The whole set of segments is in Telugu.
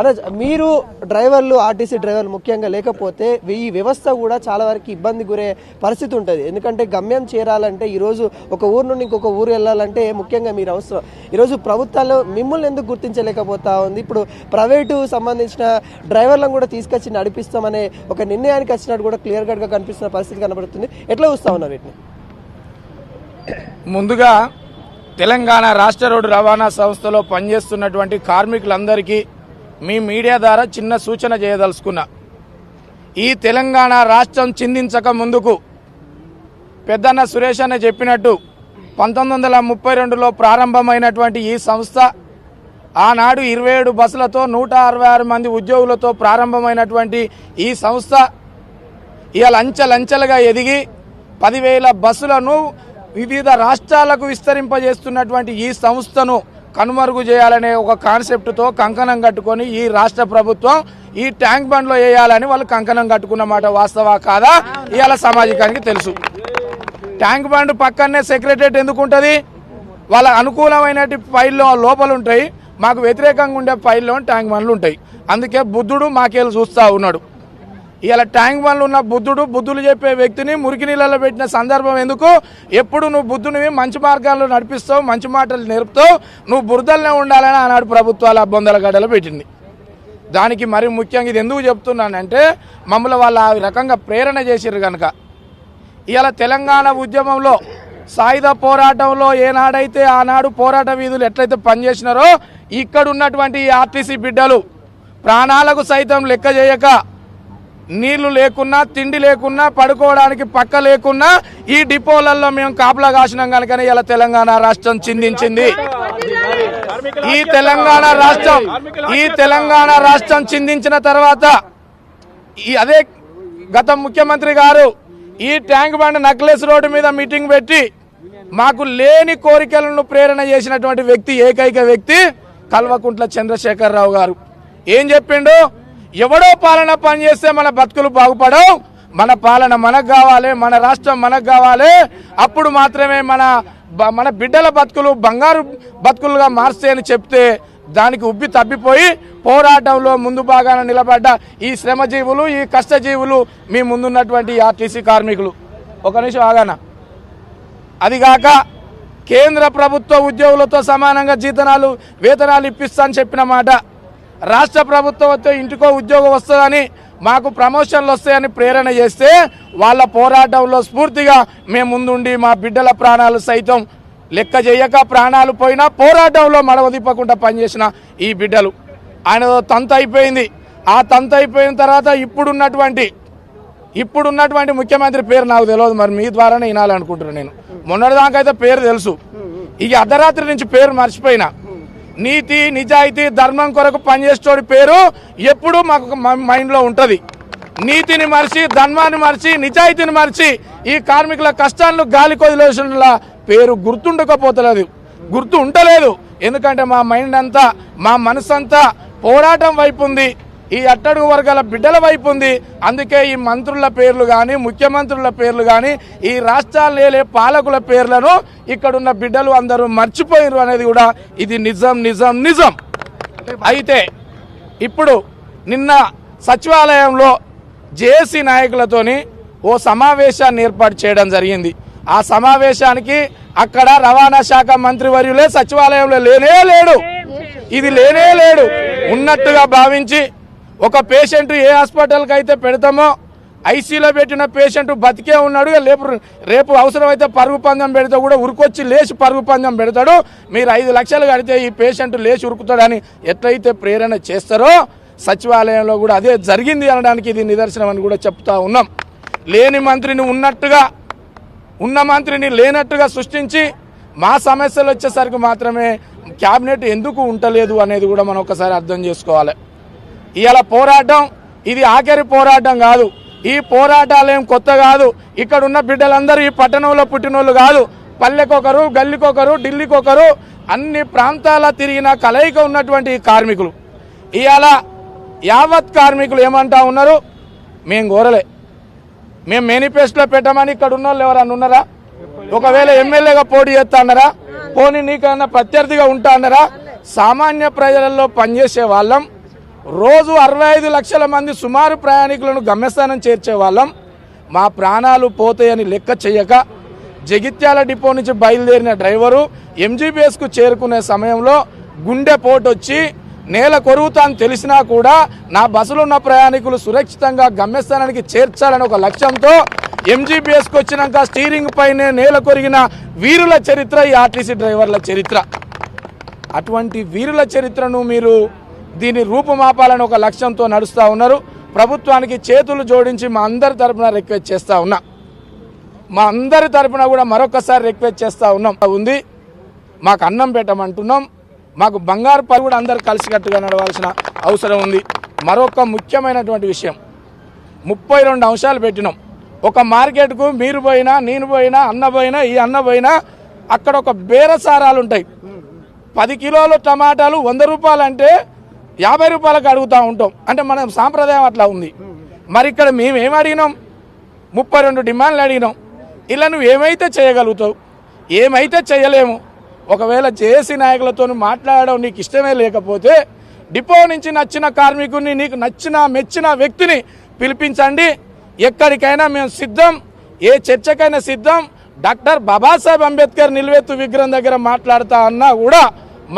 అలా మీరు డ్రైవర్లు ఆర్టీసీ డ్రైవర్లు ముఖ్యంగా లేకపోతే ఈ వ్యవస్థ కూడా చాలా వరకు ఇబ్బంది గురే పరిస్థితి ఉంటుంది. ఎందుకంటే గమ్యం చేరాలంటే ఈరోజు ఒక ఊరు నుండి ఇంకొక ఊరు వెళ్ళాలంటే ముఖ్యంగా మీరు అవసరం. ఈరోజు ప్రభుత్వాలు మిమ్మల్ని ఎందుకు గుర్తించలేకపోతా ఉంది? ఇప్పుడు ప్రైవేటు సంబంధించిన డ్రైవర్లను కూడా తీసుకొచ్చి నడిపిస్తామనే ఒక నిర్ణయానికి వచ్చినట్టు కూడా క్లియర్ కట్గా కనిపిస్తున్న పరిస్థితి కనబడుతుంది. ఎట్లా చూస్తా ఉన్నారు వీటిని? ముందుగా తెలంగాణ రాష్ట్ర రోడ్డు రవాణా సంస్థలో పనిచేస్తున్నటువంటి కార్మికులందరికీ మీ మీడియా ద్వారా చిన్న సూచన చేయదలుచుకున్నా. ఈ తెలంగాణ రాష్ట్రం చిందించక ముందుకు పెద్దన్న సురేష్ అన్న చెప్పినట్టు 1932లో ప్రారంభమైనటువంటి ఈ సంస్థ ఆనాడు 27 బస్సులతో 166 మంది ఉద్యోగులతో ప్రారంభమైనటువంటి ఈ సంస్థ ఇవాళ అంచెలంచెలుగా ఎదిగి 10,000 బస్సులను వివిధ రాష్ట్రాలకు విస్తరింపజేస్తున్నటువంటి ఈ సంస్థను కనుమరుగు చేయాలనే ఒక కాన్సెప్ట్తో కంకణం కట్టుకొని ఈ రాష్ట్ర ప్రభుత్వం ఈ ట్యాంక్ బండ్లో వేయాలని వాళ్ళు కంకణం కట్టుకున్న మాట వాస్తవా కాదా ఇవాళ సమాజానికి తెలుసు. ట్యాంక్ బండ్ పక్కనే సెక్రటరియట్ ఎందుకు ఉంటుంది? వాళ్ళ అనుకూలమైన ఫైల్లో లోపలు ఉంటాయి, మాకు వ్యతిరేకంగా ఉండే ఫైల్లో ట్యాంక్ బండ్లు ఉంటాయి. అందుకే బుద్ధుడు మాకేళ్ళు చూస్తూ ఉన్నాడు. ఇవాళ ట్యాంక్ బండ్లు ఉన్న బుద్ధులు చెప్పే వ్యక్తిని మురికి నీళ్ళలో పెట్టిన సందర్భం ఎందుకు? ఎప్పుడు నువ్వు బుద్ధునివి మంచి మార్గాల్లో నడిపిస్తావు, మంచి మాటలు నేర్పుతావు, నువ్వు బురదలనే ఉండాలని ఆనాడు ప్రభుత్వాలు బొందల గడ్డలు పెట్టింది. దానికి మరి ముఖ్యంగా ఇది ఎందుకు చెప్తున్నానంటే మమ్మల్ని వాళ్ళు ఆ రకంగా ప్రేరణ చేసిర్రు కనుక. ఇవాళ తెలంగాణ ఉద్యమంలో సాయుధ పోరాటంలో ఏనాడైతే ఆనాడు పోరాట వీధులు ఎట్లయితే పనిచేసినారో ఇక్కడ ఉన్నటువంటి ఈ ఆర్టీసీ బిడ్డలు ప్రాణాలకు సైతం లెక్క చేయక నీళ్లు లేకున్నా, తిండి లేకున్నా, పడుకోవడానికి పక్క లేకున్నా ఈ డిపోలలో మేము కాపలా కాసినాం కనుకనే ఇలా తెలంగాణ రాష్ట్రం చిందించింది. ఈ తెలంగాణ రాష్ట్రం చిందించిన తర్వాత అదే గత ముఖ్యమంత్రి గారు ఈ ట్యాంక్ బండ్ నక్లెస్ రోడ్డు మీద మీటింగ్ పెట్టి మాకు లేని కోరికలను ప్రేరణ చేసినటువంటి వ్యక్తి, ఏకైక వ్యక్తి కల్వకుంట్ల చంద్రశేఖరరావు గారు. ఏం చెప్పిండు? ఎవడో పాలన పనిచేస్తే మన బతుకులు బాగుపడవు, మన పాలన మనకు కావాలి, మన రాష్ట్రం మనకు కావాలి, అప్పుడు మాత్రమే మన బిడ్డల బతుకులు బంగారు బతుకులుగా మార్చే అని చెప్తే దానికి ఉబ్బి తప్పిపోయి పోరాటంలో ముందు భాగాన నిలబడ్డ ఈ శ్రమజీవులు, ఈ కష్టజీవులు, మీ ముందున్నటువంటి ఆర్టీసీ కార్మికులు. ఒక నిమిషం ఆగాన. అదిగాక కేంద్ర ప్రభుత్వ ఉద్యోగులతో సమానంగా వేతనాలు ఇప్పిస్తా అని చెప్పిన మాట, రాష్ట్ర ప్రభుత్వం వస్తే ఇంటికో ఉద్యోగం వస్తుందని, మాకు ప్రమోషన్లు వస్తాయని ప్రేరణ చేస్తే వాళ్ళ పోరాటంలో స్ఫూర్తిగా మేము ముందుండి మా బిడ్డల ప్రాణాలు సైతం లెక్క చేయక ప్రాణాలు పోయినా పోరాటంలో మడవదిప్పకుండా పనిచేసిన ఈ బిడ్డలు. ఆయనతో తంతు అయిపోయింది. ఆ తంతు అయిపోయిన తర్వాత ఇప్పుడున్నటువంటి ముఖ్యమంత్రి పేరు నాకు తెలియదు, మరి మీ ద్వారానే వినాలనుకుంటున్నాను. నేను మొన్నటిదాకైతే పేరు తెలుసు, ఇక అర్ధరాత్రి నుంచి పేరు మర్చిపోయినా. నీతి, నిజాయితీ, ధర్మం కొరకు పనిచేసేటోడి పేరు ఎప్పుడూ మాకు మైండ్లో ఉంటుంది. నీతిని మరిచి, ధర్మాన్ని మరిచి, నిజాయితీని మరిచి ఈ కార్మికుల కష్టాలను గాలి కొదిలేసిన పేరు గుర్తు ఉండలేదు. ఎందుకంటే మా మైండ్ అంతా, మా మనసు అంతా పోరాటం వైపు ఉంది, ఈ అట్టడుగు వర్గాల బిడ్డల వైపు ఉంది. అందుకే ఈ మంత్రుల పేర్లు కానీ, ముఖ్యమంత్రుల పేర్లు కానీ, ఈ రాష్ట్రాలు పాలకుల పేర్లను ఇక్కడున్న బిడ్డలు అందరూ మర్చిపోయారు అనేది కూడా ఇది నిజం. అయితే ఇప్పుడు నిన్న సచివాలయంలో జేఏసీ నాయకులతోని ఓ సమావేశాన్ని ఏర్పాటు చేయడం జరిగింది. ఆ సమావేశానికి అక్కడ రవాణా శాఖ మంత్రి వర్యులే సచివాలయంలో లేనే లేడు ఉన్నట్టుగా భావించి ఒక పేషెంట్ ఏ హాస్పిటల్కి అయితే పెడతామో ఐసీలో పెట్టిన పేషెంట్ బతికే ఉన్నాడు, రేపు అవసరమైతే పరుగు పందెం పెడితే కూడా ఉరుకొచ్చి లేచి పరుగు పందెం పెడతాడు, మీరు 5 లక్షలు కడితే ఈ పేషెంట్ లేచి ఉరుకుతాడని ఎట్లయితే ప్రేరణ చేస్తారో సచివాలయంలో కూడా అదే జరిగింది అనడానికి ఇది నిదర్శనం అని కూడా చెప్తా ఉన్నాం. లేని మంత్రిని ఉన్నట్టుగా, ఉన్న మంత్రిని లేనట్టుగా సృష్టించి మా సమస్యలు వచ్చేసరికి మాత్రమే క్యాబినెట్ ఎందుకు ఉండలేదు అనేది కూడా మనం ఒకసారి అర్థం చేసుకోవాలి. ఇవాళ పోరాటం ఇది ఆఖరి పోరాటం కాదు, ఈ పోరాటాలు ఏం కొత్త కాదు. ఇక్కడ ఉన్న బిడ్డలందరూ ఈ పట్టణంలో పుట్టినోళ్ళు కాదు, పల్లెకొకరు, గల్లీకొకరు, ఢిల్లీకొకరు, అన్ని ప్రాంతాల తిరిగిన కలయిక ఉన్నటువంటి కార్మికులు. ఇవాళ యావత్ కార్మికులు ఏమంటా ఉన్నారు? మేము కోరలే, మేము మేనిఫెస్టోలో పెట్టమని ఇక్కడ ఉన్న వాళ్ళు ఎవరన్నా ఉన్నారా? ఒకవేళ ఎమ్మెల్యేగా పోటీ చేస్తా అన్నారా? పోనీ నీకన్నా ప్రత్యర్థిగా ఉంటా అన్నారా? సామాన్య ప్రజలలో పనిచేసే వాళ్ళం, రోజు 65 లక్షల మంది సుమారు ప్రయాణికులను గమ్యస్థానం చేర్చే వాళ్ళం. మా ప్రాణాలు పోతాయని లెక్క చేయక జగిత్యాల డిపో నుంచి బయలుదేరిన డ్రైవరు ఎంజీబీఎస్కు చేరుకునే సమయంలో గుండెపోటు వచ్చి నేల కొరుగుతా అని తెలిసినా కూడా నా బస్సులో ఉన్న ప్రయాణికులు సురక్షితంగా గమ్యస్థానానికి చేర్చాలని ఒక లక్ష్యంతో ఎంజీబీఎస్కి వచ్చినాక స్టీరింగ్ పైనే నేల కొరిగిన వీరుల చరిత్ర ఈ ఆర్టీసీ డ్రైవర్ల చరిత్ర. అటువంటి వీరుల చరిత్రను మీరు దీన్ని రూపుమాపాలని ఒక లక్ష్యంతో నడుస్తూ ఉన్నారు. ప్రభుత్వానికి చేతులు జోడించి మా అందరి తరపున రిక్వెస్ట్ చేస్తూ ఉన్నా. మా అందరి తరపున కూడా మరొకసారి రిక్వెస్ట్ చేస్తూ ఉన్నాం. ఉంది మాకు అన్నం పెట్టమంటున్నాం, మాకు బంగారు పని కూడా అందరు కలిసికట్టుగా నడవాల్సిన అవసరం ఉంది. మరొక ముఖ్యమైనటువంటి విషయం, 32 అంశాలు పెట్టినాం. ఒక మార్కెట్కు మీరు పోయినా, నేను పోయినా, అన్న పోయినా, ఈ అన్న పోయినా అక్కడ ఒక బేరసారాలు ఉంటాయి. 10 కిలోల టమాటాలు 100 రూపాయలు అంటే 50 రూపాయలకు అడుగుతూ ఉంటాం. అంటే మన సాంప్రదాయం అట్లా ఉంది. మరి ఇక్కడ మేము ఏం అడిగినాం? 32 డిమాండ్లు అడిగినాం. ఇలా నువ్వు ఏమైతే చేయగలుగుతావు, ఏమైతే చేయలేము. ఒకవేళ జేఏసీ నాయకులతో మాట్లాడడం నీకు ఇష్టమే లేకపోతే డిపో నుంచి నచ్చిన కార్మికుడిని, నీకు నచ్చిన మెచ్చిన వ్యక్తిని పిలిపించండి. ఎక్కడికైనా మేము సిద్ధం, ఏ చర్చకైనా సిద్ధం. డాక్టర్ బాబాసాహెబ్ అంబేద్కర్ నిలువెత్తు విగ్రహం దగ్గర మాట్లాడుతా అన్నా కూడా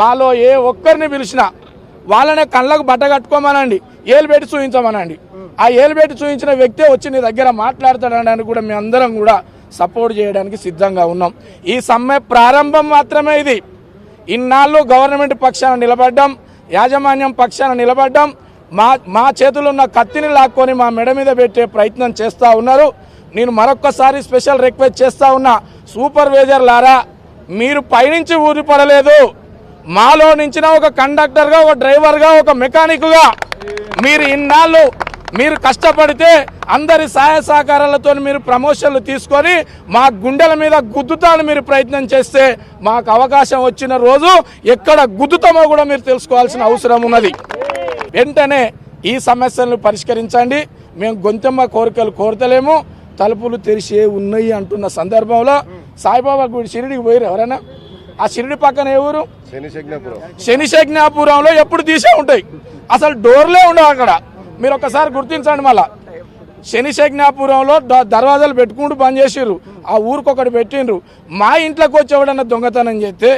మాలో ఏ ఒక్కరిని పిలిచినా వాళ్ళనే కళ్ళకు బట్ట కట్టుకోమనండి, ఏలు పెట్టి చూపించమనండి. ఆ ఏలు పెట్టి చూపించిన వ్యక్తే వచ్చి నీ దగ్గర మాట్లాడతాడనడానికి కూడా మేము అందరం కూడా సపోర్ట్ చేయడానికి సిద్ధంగా ఉన్నాం. ఈ సమ్మె ప్రారంభం మాత్రమే ఇది. ఇన్నాళ్ళు గవర్నమెంట్ పక్షాన నిలబడ్డాం, యాజమాన్యం పక్షాన నిలబడ్డాం. మా చేతుల్లో ఉన్న కత్తిని లాక్కొని మా మెడ మీద పెట్టే ప్రయత్నం చేస్తూ ఉన్నారు. నేను మరొక్కసారి స్పెషల్ రిక్వెస్ట్ చేస్తూ ఉన్నా, సూపర్వైజర్లారా, మీరు పైనుంచి ఊరిపడలేదు. మాలో నుంచిన ఒక కండక్టర్గా, ఒక డ్రైవర్గా, ఒక మెకానిక్గా మీరు ఇన్నాళ్ళు మీరు కష్టపడితే అందరి సహాయ సహకారాలతో మీరు ప్రమోషన్లు తీసుకొని మా గుండెల మీద గుద్దుతాను మీరు ప్రయత్నం చేస్తే మాకు అవకాశం వచ్చిన రోజు ఎక్కడ గుద్దుతామో కూడా మీరు తెలుసుకోవాల్సిన అవసరం ఉన్నది. వెంటనే ఈ సమస్యలను పరిష్కరించండి. మేము గొంతెమ్మ కోరికలు కోరతలేము, తలుపులు తెరిచే ఉన్నాయి అంటున్న సందర్భంలో సాయిబాబా గుడి షిరిడికి పోయారు ఎవరైనా? ఆ షిరిడి పక్కన ఏ ఊరు? శనిశజ్ఞాపురంలో ఎప్పుడు తీసే ఉంటాయి, అసలు డోర్లే ఉండవు అక్కడ. మీరు ఒకసారి గుర్తించండి. మళ్ళా శనిశజ్ఞాపురంలో దర్వాజాలు పెట్టుకుంటూ బంద్ చేసిర్రు, ఆ ఊరికొకటి పెట్టిండ్రు. మా ఇంట్లోకి వచ్చేవాడన్నా దొంగతనం చేస్తే,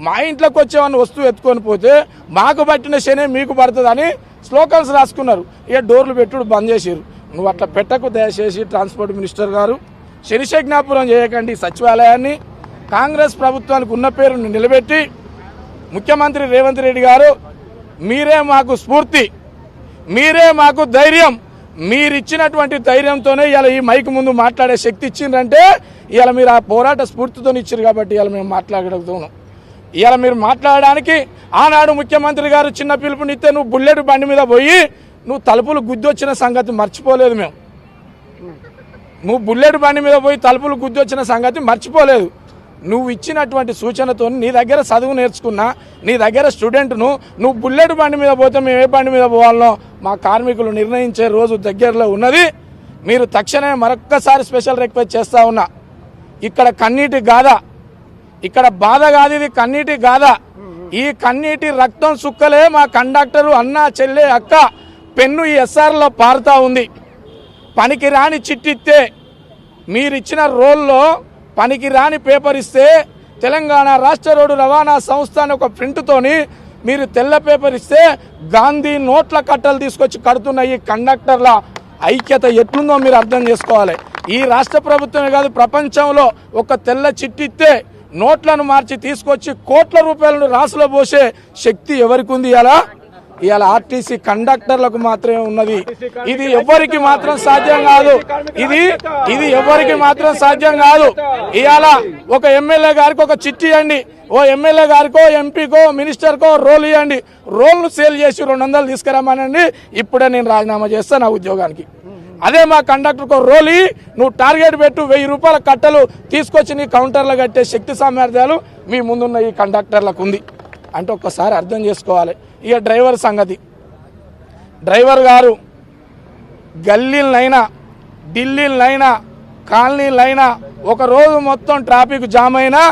మా ఇంట్లోకి వచ్చేవాడిని వస్తువు ఎత్తుకొని పోతే మాకు పట్టిన శనే మీకు పడుతుందని స్లోకన్స్ రాసుకున్నారు. ఇక డోర్లు పెట్టుడు బంద్ చేసిర్రు. నువ్వు అట్లా పెట్టకు దయచేసి ట్రాన్స్పోర్ట్ మినిస్టర్ గారు. శనిశజ్ఞాపురం చేయకండి సచివాలయాన్ని. కాంగ్రెస్ ప్రభుత్వానికి ఉన్న పేరును నిలబెట్టి ముఖ్యమంత్రి రేవంత్ రెడ్డి గారు, మీరే మాకు స్ఫూర్తి, మీరే మాకు ధైర్యం. మీరిచ్చినటువంటి ధైర్యంతోనే ఇలా ఈ మైక్ ముందు మాట్లాడే శక్తి ఇచ్చిండ్రంటే ఇలా మీరు ఆ పోరాట స్ఫూర్తితో ఇచ్చారు కాబట్టి ఇలా మేము మాట్లాడగలుగుతున్నాం. ఇలా మీరు మాట్లాడడానికి ఆనాడు ముఖ్యమంత్రి గారు చిన్న పిలుపునిస్తే నువ్వు బుల్లెట్ బండి మీద పోయి నువ్వు తలుపులు గుద్దొచ్చిన సంగతి మర్చిపోలేదు. నువ్వు బుల్లెట్ బండి మీద పోయి తలుపులు గుద్దొచ్చిన సంగతి మర్చిపోలేదు. నువ్వు ఇచ్చినటువంటి సూచనతో నీ దగ్గర చదువు నేర్చుకున్నా, నీ దగ్గర స్టూడెంట్ను, నువ్వు బుల్లెట్ బండి మీద పోతే మేము ఏ బండి మీద పోవాలనో మా కార్మికులు నిర్ణయించే రోజు దగ్గరలో ఉన్నది. మీరు తక్షణమే మరొక్కసారి స్పెషల్ రిక్వెస్ట్ చేస్తూ ఉన్నా, ఇక్కడ కన్నీటి గాథ, ఇక్కడ బాధ కాదు, ఇది కన్నీటి గాథ. ఈ కన్నీటి రక్తం సుక్కలే మా కండక్టరు అన్న, చెల్లె, అక్క పెన్ను ఈ ఎస్ఆర్లో పారుతూ ఉంది. పనికి రాని చిట్టిస్తే, మీరిచ్చిన రోల్లో పనికి రాని పేపర్ ఇస్తే తెలంగాణ రాష్ట్ర రోడ్డు రవాణా సంస్థ అని ఒక ప్రింట్తోని మీరు తెల్ల పేపర్ ఇస్తే గాంధీ నోట్ల కట్టలు తీసుకొచ్చి కడుతున్న ఈ కండక్టర్ల ఐక్యత ఎట్లుందో మీరు అర్థం చేసుకోవాలి. ఈ రాష్ట్ర ప్రభుత్వమే కాదు, ప్రపంచంలో ఒక తెల్ల చిట్టిస్తే నోట్లను మార్చి తీసుకొచ్చి కోట్ల రూపాయలను రాసులో పోసే శక్తి ఎవరికి ఉంది? ఇవాళ ఆర్టీసీ కండక్టర్లకు మాత్రమే ఉన్నది. ఇది ఎవరికి మాత్రం సాధ్యం కాదు. ఇది ఎవరికి మాత్రం సాధ్యం కాదు. ఇవాళ ఒక ఎమ్మెల్యే గారికి ఒక చిట్టి ఇవ్వండి, ఓ ఎమ్మెల్యే గారికో, ఎంపీకో, మినిస్టర్కో రోల్ ఇవ్వండి, రోల్ను సేల్ చేసి 200 తీసుకురామనండి, ఇప్పుడే నేను రాజీనామా చేస్తాను నా ఉద్యోగానికి. అదే మా కండక్టర్కో రోల్ ఇ, నువ్వు టార్గెట్ పెట్టు, 1000 రూపాయల కట్టలు తీసుకొచ్చి నీ కౌంటర్లో కట్టే శక్తి సామర్థ్యాలు మీ ముందున్న ఈ కండక్టర్లకు ఉంది అంటే ఒక్కసారి అర్థం చేసుకోవాలి. ఇక డ్రైవర్ సంగతి, డ్రైవర్ గారు గల్లీలైనా, ఢిల్లీలైనా, కాలనీలైనా ఒక రోజు మొత్తం ట్రాఫిక్ జామ్ అయినా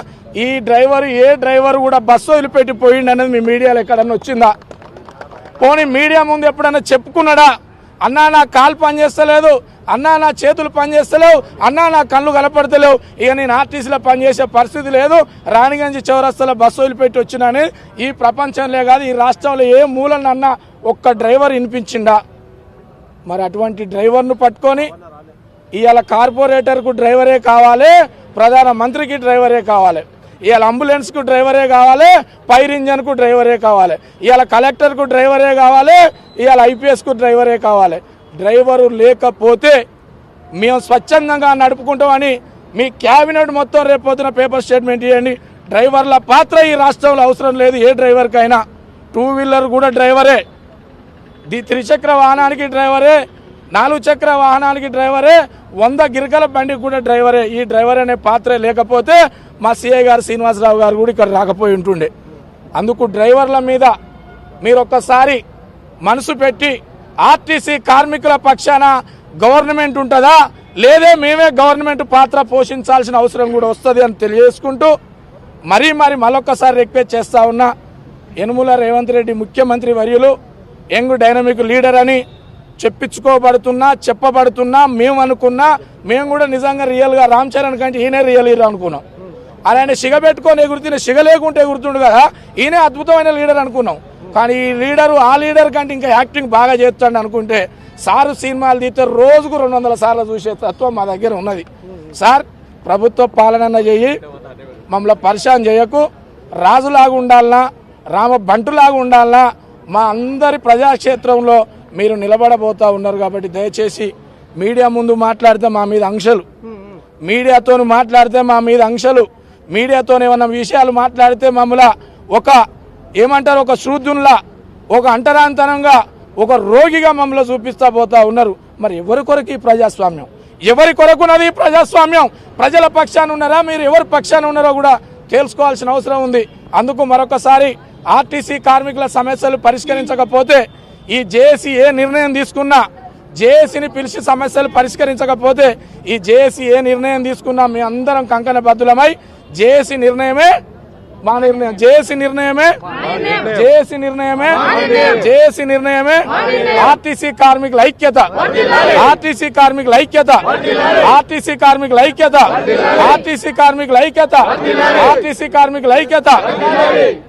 ఈ డ్రైవర్, ఏ డ్రైవర్ కూడా బస్సు వదిలిపెట్టి పోయిండు అనేది మీ మీడియాలో ఎక్కడన్నా వచ్చిందా? పోనీ మీడియా ముందు ఎప్పుడైనా చెప్పుకున్నాడా? అన్నా నా కాలు పనిచేస్తలేదు, అన్నా నా చేతులు పనిచేస్తలేవు, అన్నా నా కళ్ళు కనపడతలేవు, ఇక నేను ఆర్టీసీలో పనిచేసే పరిస్థితి లేదు, రాణిగంజ్ చౌరస్తాలో బస్సు వదిలిపెట్టి వచ్చినాని ఈ ప్రపంచంలో కాదు ఈ రాష్ట్రంలో ఏ మూలనన్నా ఒక్క డ్రైవర్ వినిపించిండా? మరి అటువంటి డ్రైవర్ను పట్టుకొని ఇవాళ కార్పొరేటర్కు డ్రైవరే కావాలి, ప్రధానమంత్రికి డ్రైవరే కావాలి, ఇవాళ అంబులెన్స్కు డ్రైవరే కావాలి, ఫైర్ ఇంజన్కు డ్రైవరే కావాలి, ఇవాళ కలెక్టర్కు డ్రైవరే కావాలి, ఇవాళ ఐపీఎస్కు డ్రైవరే కావాలి. డ్రైవరు లేకపోతే మేము స్వచ్ఛందంగా నడుపుకుంటామని మీ క్యాబినెట్ మొత్తం రేపొద్దున పేపర్ స్టేట్మెంట్ ఇవ్వండి. డ్రైవర్ల పాత్ర ఈ రాష్ట్రంలో అవసరం లేదు. ఏ డ్రైవర్కైనా 2 వీలర్ కూడా డ్రైవరే, త్రిచక్ర వాహనానికి డ్రైవరే, 4 చక్ర వాహనానికి డ్రైవరే, 100 గిరికల బండికి కూడా డ్రైవరే. ఈ డ్రైవర్ అనే పాత్రే లేకపోతే మా సిఐ గారు శ్రీనివాసరావు గారు కూడా ఇక్కడ రాకపోయి ఉంటుండే. అందుకు డ్రైవర్ల మీద మీరు ఒక్కసారి మనసు పెట్టి ఆర్టీసీ కార్మికుల పక్షాన గవర్నమెంట్ ఉంటుందా లేదే మేమే గవర్నమెంట్ పాత్ర పోషించాల్సిన అవసరం కూడా వస్తుంది అని తెలియజేసుకుంటూ మరి మరొకసారి రిక్వెస్ట్ చేస్తా ఉన్నా, యనుమల రేవంత్ రెడ్డి ముఖ్యమంత్రి వర్యులు యంగ్ డైనమిక్ లీడర్ అని చెప్పబడుతున్నా మేము అనుకున్నా, మేము కూడా నిజంగా రియల్గా రామ్ చరణ్ కంటే ఈయనే రియల్ హీరో అనుకున్నాం. అలానే సిగ పెట్టుకొని ఎగురుతున్న సిగ లేకుంటే ఎగురుతుండు కదా, ఈయనే అద్భుతమైన లీడర్ అనుకున్నాం. కానీ ఈ లీడరు ఆ లీడర్ కంటే ఇంకా యాక్టింగ్ బాగా చేస్తాడు అనుకుంటే సారు సినిమాలు తీస్తే రోజుకు 200 సార్లు చూసే తత్వం మా దగ్గర ఉన్నది. సార్ ప్రభుత్వ పాలన చెయ్యి, మమ్మల్ని పరిశాన్ చేయకు, రాజులాగా ఉండాలనా రామ బంటులాగా ఉండాలనా మా అందరి ప్రజాక్షేత్రంలో మీరు నిలబడబోతా ఉన్నారు. కాబట్టి దయచేసి మీడియా ముందు మాట్లాడితే మా మీద ఆంక్షలు, మీడియాతో మాట్లాడితే మా మీద ఆంక్షలు, మీడియాతో ఏమన్నా విషయాలు మాట్లాడితే మమ్మల్ని ఒక శూద్రునిలా, ఒక అంటరాంతనంగా, ఒక రోగిగా మమ్మల్ని చూపిస్తా పోతా ఉన్నారు. మరి ఎవరి కొరకు ఈ ప్రజాస్వామ్యం? ఎవరి కొరకున్నది ఈ ప్రజాస్వామ్యం? ప్రజల పక్షాన ఉన్నారా? మీరు ఎవరి పక్షాన ఉన్నారో కూడా తెలుసుకోవాల్సిన అవసరం ఉంది. అందుకు మరొకసారి ఆర్టీసీ కార్మికుల సమస్యలు పరిష్కరించకపోతే ఈ జేఏసీ ఏ నిర్ణయం తీసుకున్నా, జేఏసీని పిలిచి సమస్యలు పరిష్కరించకపోతే ఈ జేఏసీ ఏ నిర్ణయం తీసుకున్నా మీ అందరం కంకణబద్ధులమై జేఏసీ నిర్ణయమే మా నిర్ణయం, జేఏసీ నిర్ణయమే, జేఏసీ నిర్ణయమే, జేఏసీ నిర్ణయమే. ఆర్టీసీ కార్మికుల ఐక్యత, ఆర్టీసీ కార్మికుల ఐక్యత, ఆర్టీసీ కార్మికుల ఐక్యత, ఆర్టీసీ కార్మికుల ఐక్యత, ఆర్టీసీ కార్మికుల ఐక్యత.